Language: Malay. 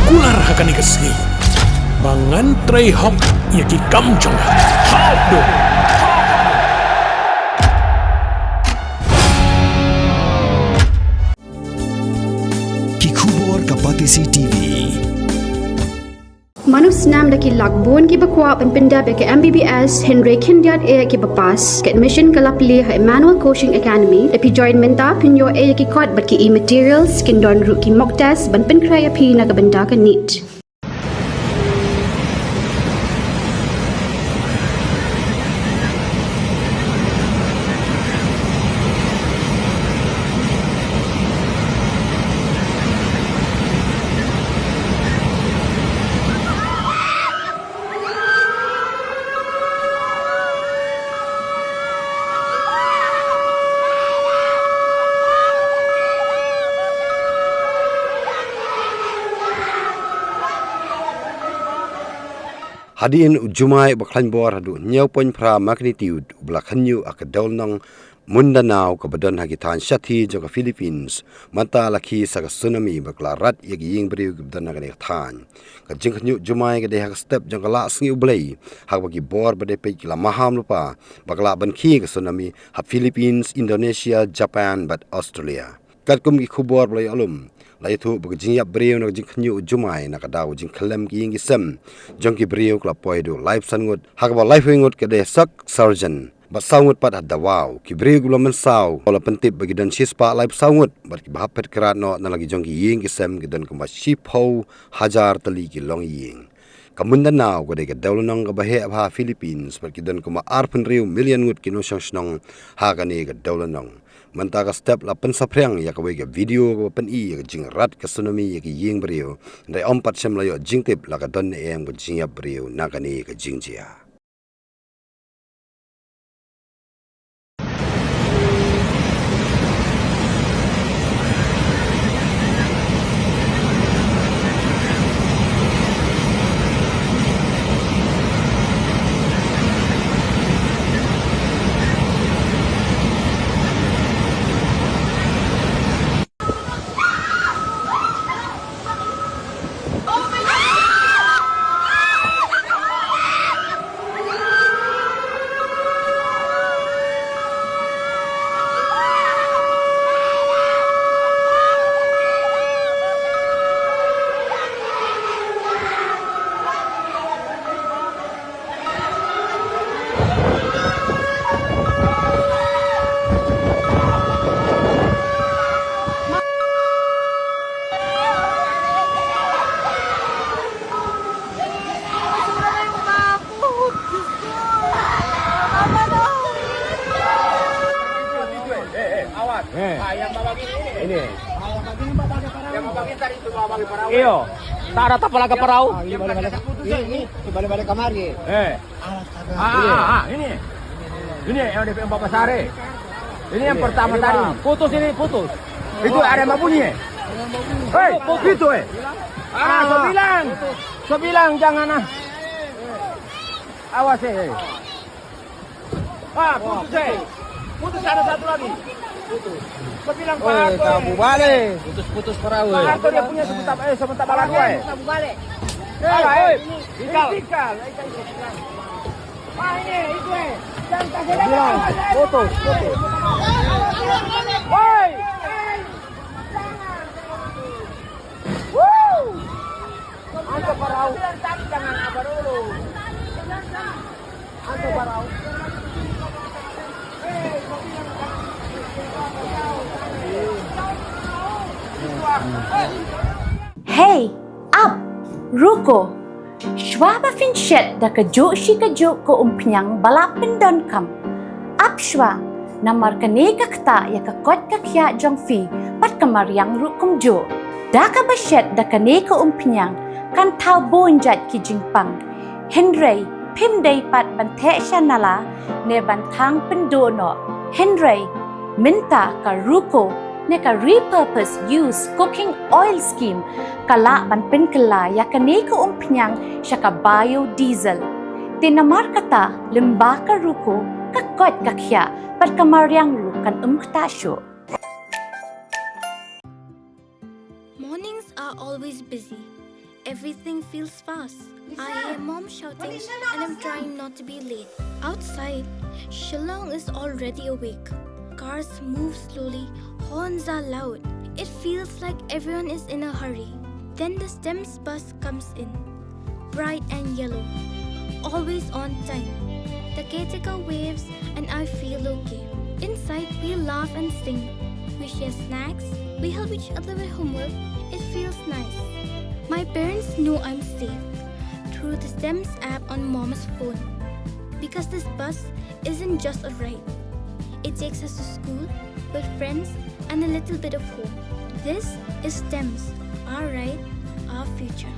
kular hakani kesni. Bangan tray hok yaki kamjong. Hok do. Kikubor kapatisi TV. Manus nam daki lakbon ki bakwa penpinda be ke MBBS Henry Kindiat e ki bapas ke admission kalapli ha Emmanuel Coaching Academy epi join menta pinyo e ki kod bat ki e-materials kindon ru ki mock test ban pen kraya pi na kabenda ka neat. Hadien Jumai baklan bor hadu nyau pon pra magnitude blakhanyu akadol nang Mundanao kabadon hagitan shathi joka Philippines mata lakhi saka tsunami bakla rat yagi ying Briew gibdan nagani than ka jingkhnyu Jumai ga de hak step joka la sngi ublei hak bagi bor bade pe la maham lupa bakla ban Khie ka tsunami ha Philippines, Indonesia, Japan but Australia katkum ki khubor blai alum lai thu bag Jingïap Briew nak jingkhnyu Jumai nakadaw jingkhlem ki ying sem jongki Briew kla poido life sangut hak ba life wingut ka de sak surgeon ba saungut pat ada wow ki Briew gula mensau ola pentip bagi dan sispa live saungut bar ki bahapet kerat no na lagi jongki ying ki sem ki dan kamba shipho hajar tali ki long ying Kamundanao ko de ka dawlanang ka bahe ha Philippines bar ki dan kamba arpen riu million ngut ki no shnong ha kani ka dawlanang manta ka step la pen saprang ya ka we ka video ko pen I ka jing rat ka tsunami ya ki ying Briew dai ompat sem la yo jingtip la ka don em ko Jingïap Briew na kani ka jingjia. Ini. Yang mau bagi tadi itu mau bagi parau. Iyo. Tak ada tapalaga parau. Balik-balik kamari. Ini. Ini yang di Bapak Sare. Ini yang pertama tadi. Putus ini, putus. Itu ada yang bunyi. Hei, itu so bilang jangan awas putus putus ada satu lagi. Sebilang Pak kamu balik. Putus perahu. Atau dia punya sebentar bala dua. Kamu balik. Ikal. Ini itu jangan kasih lagi. Putus. Woi. Anto perahu. Jangan apa dulu. Anto perahu. Hey, up, ruko. Shwa ba finshet da kajo shi kajo ko umpiang balapin don kam. Up shwa, namar kane kakta ya kakot kakya jong fi pat kamariang rukum jo. Da ka bashet da kane ko umpiang kan tau bonjat ki jingpang. Henry pim day pat bante shanala ne bantang pendono. Henry minta ka ruko ne ka repurpose use cooking oil scheme kala ban pen kala ya kane ko umpiang siya ka biodiesel. Tinamar kata limba ka ruko kakot kakya pat kamariang rukan umktasyo. Mornings are always busy. everything feels fast. I hear mom shouting and I'm trying not to be late. Outside, Shillong is already awake. Cars move slowly, horns are loud. It feels like everyone is in a hurry. Then the STEMS bus comes in, bright and yellow, always on time. The caretaker waves and I feel okay. Inside, we laugh and sing. We share snacks, we help each other with homework. It feels nice. My parents know I'm safe through the STEMS app on mom's phone. Because this bus isn't just a ride. It takes us to school, with friends, and a little bit of home. This is STEMS, our ride, our future.